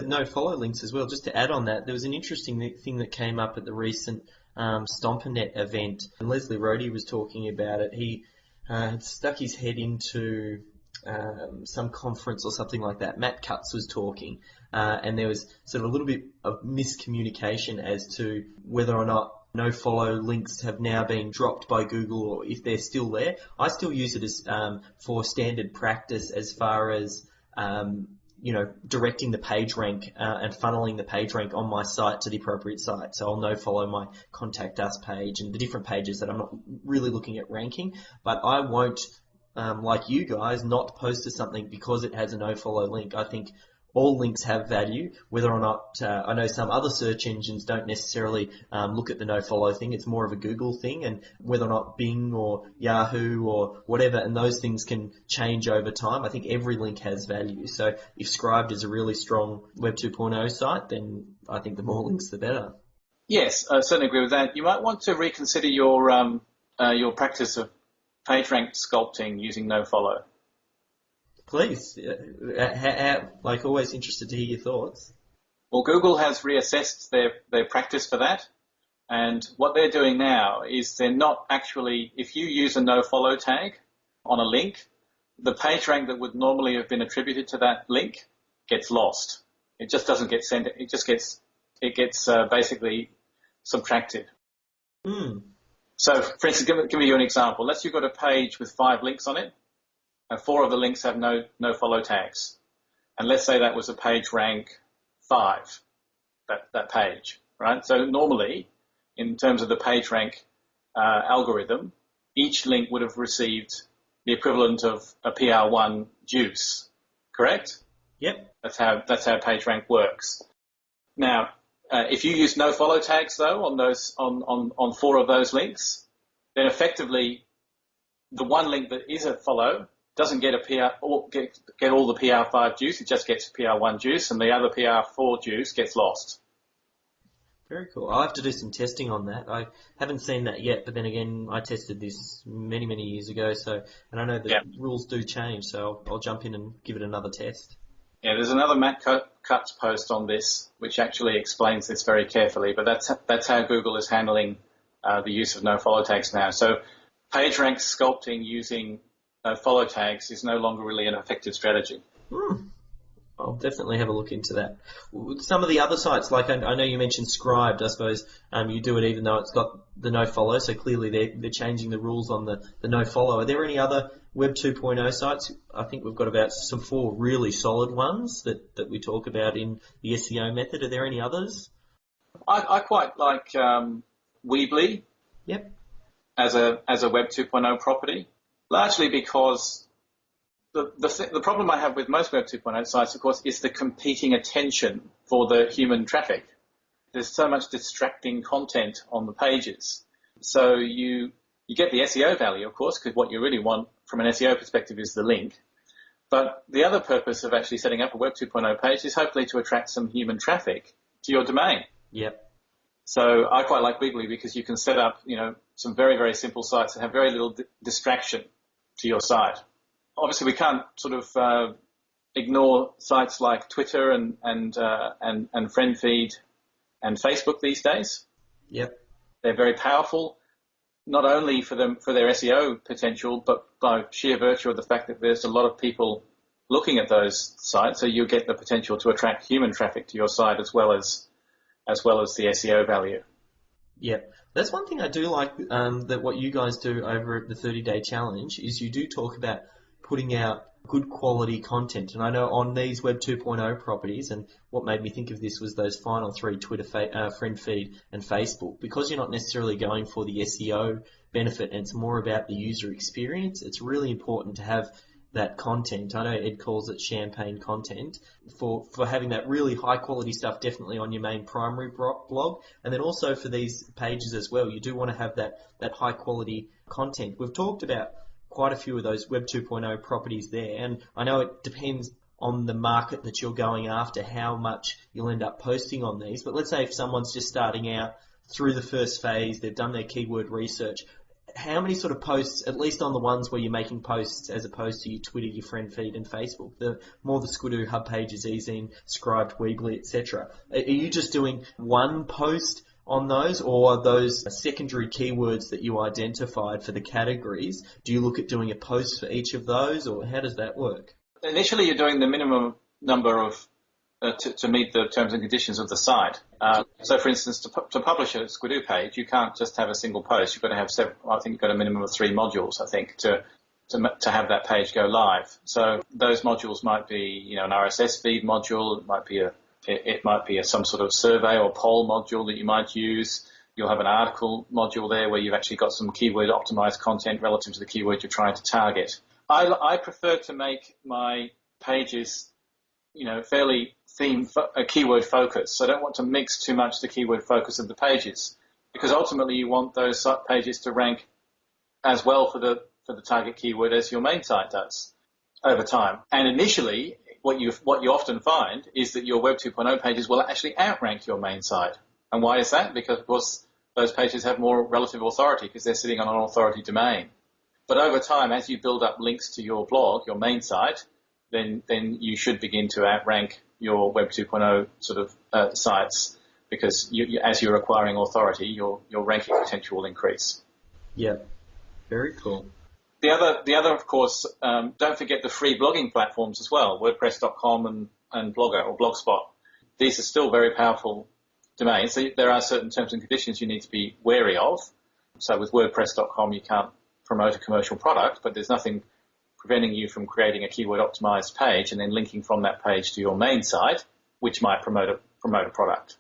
the no-follow links as well, just to add on that, there was an interesting thing that came up at the recent Stompernet event, and Leslie Rohde was talking about it. He had stuck his head into some conference or something like that. Matt Cutts was talking, and there was sort of a little bit of miscommunication as to whether or not no-follow links have now been dropped by Google or if they're still there. I still use it as for standard practice as far as directing the PageRank and funneling the PageRank on my site to the appropriate site. So I'll no-follow my Contact Us page and the different pages that I'm not really looking at ranking, but I won't, like you guys, not post to something because it has a no-follow link. I think all links have value, whether or not, I know some other search engines don't necessarily look at the no-follow thing. It's more of a Google thing, and whether or not Bing or Yahoo or whatever, and those things can change over time. I think every link has value. So if Scribed is a really strong Web 2.0 site, then I think the more links, the better. Yes, I certainly agree with that. You might want to reconsider your practice of PageRank sculpting using no-follow. Please, like always interested to hear your thoughts. Well, Google has reassessed their practice for that, and what they're doing now is they're not actually, if you use a no-follow tag on a link, the PageRank that would normally have been attributed to that link gets lost. It just doesn't get sent. It gets basically subtracted. So, for instance, give me you an example. Let's say you've got a page with 5 links on it. And 4 of the links have no follow tags. And let's say that was a PageRank 5, that page, right? So normally, in terms of the PageRank algorithm, each link would have received the equivalent of a PR1 juice, correct? Yep. That's how PageRank works. Now, if you use no follow tags though on 4 of those links, then effectively the one link that is a follow doesn't get a PR or get all the PR5 juice. It just gets PR1 juice, and the other PR4 juice gets lost. Very cool. I'll have to do some testing on that. I haven't seen that yet, but then again, I tested this many, many years ago, and I know that rules do change, so I'll jump in and give it another test. Yeah, there's another Matt Cutts post on this, which actually explains this very carefully, but that's how Google is handling the use of no follow tags now. So PageRank sculpting using follow tags is no longer really an effective strategy. I'll definitely have a look into that. Some of the other sites, like I know you mentioned Scribed, I suppose you do it even though it's got the no follow, so clearly they're changing the rules on the no follow. Are there any other Web 2.0 sites? I think we've got about some 4 really solid ones that we talk about in the SEO method. Are there any others? I quite like Weebly. Yep. As a Web 2.0 property. Largely because the problem I have with most Web 2.0 sites, of course, is the competing attention for the human traffic. There's so much distracting content on the pages. So you get the SEO value, of course, because what you really want from an SEO perspective is the link. But the other purpose of actually setting up a Web 2.0 page is hopefully to attract some human traffic to your domain. Yep. So I quite like Weebly because you can set up, some very, very simple sites that have very little distraction to your site. Obviously, we can't sort of ignore sites like Twitter and FriendFeed and Facebook these days. Yep. They're very powerful, not only for their SEO potential, but by sheer virtue of the fact that there's a lot of people looking at those sites, so you get the potential to attract human traffic to your site as well as the SEO value. Yeah, that's one thing I do like that what you guys do over at the 30-day challenge is you do talk about putting out good quality content. And I know on these Web 2.0 properties, and what made me think of this was those final 3, Twitter, FriendFeed and Facebook, because you're not necessarily going for the SEO benefit and it's more about the user experience, it's really important to have that content. I know Ed calls it champagne content for having that really high quality stuff definitely on your main primary blog, and then also for these pages as well. You do want to have that high quality content. We've talked about quite a few of those Web 2.0 properties there, and I know it depends on the market that you're going after how much you'll end up posting on these, but let's say if someone's just starting out through the first phase, they've done their keyword research, how many sort of posts, at least on the ones where you're making posts as opposed to your Twitter, your friend feed and Facebook, the more the Skidoo, Hub Pages, Ezine, Scribed, Weebly, etc. Are you just doing one post on those, or are those secondary keywords that you identified for the categories? Do you look at doing a post for each of those, or how does that work? Initially, you're doing the minimum number of to meet the terms and conditions of the site. So, for instance, to publish a Skidoo page, you can't just have a single post. You've got to have several. I think you've got a minimum of 3 modules. I think to have that page go live. So those modules might be, an RSS feed module. It might be some sort of survey or poll module that you might use. You'll have an article module there where you've actually got some keyword optimized content relative to the keyword you're trying to target. I prefer to make my pages, fairly keyword focused. So I don't want to mix too much the keyword focus of the pages, because ultimately you want those pages to rank as well for the target keyword as your main site does over time. And initially, what you often find is that your Web 2.0 pages will actually outrank your main site. And why is that? Because, of course, those pages have more relative authority because they're sitting on an authority domain. But over time, as you build up links to your blog, your main site, then you should begin to outrank your Web 2.0 sort of sites, because as you're acquiring authority, your ranking potential will increase. Yeah, very cool. The other, of course, don't forget the free blogging platforms as well, WordPress.com and Blogger or Blogspot. These are still very powerful domains. So there are certain terms and conditions you need to be wary of. So with WordPress.com, you can't promote a commercial product, but there's nothing preventing you from creating a keyword optimized page and then linking from that page to your main site, which might promote a product.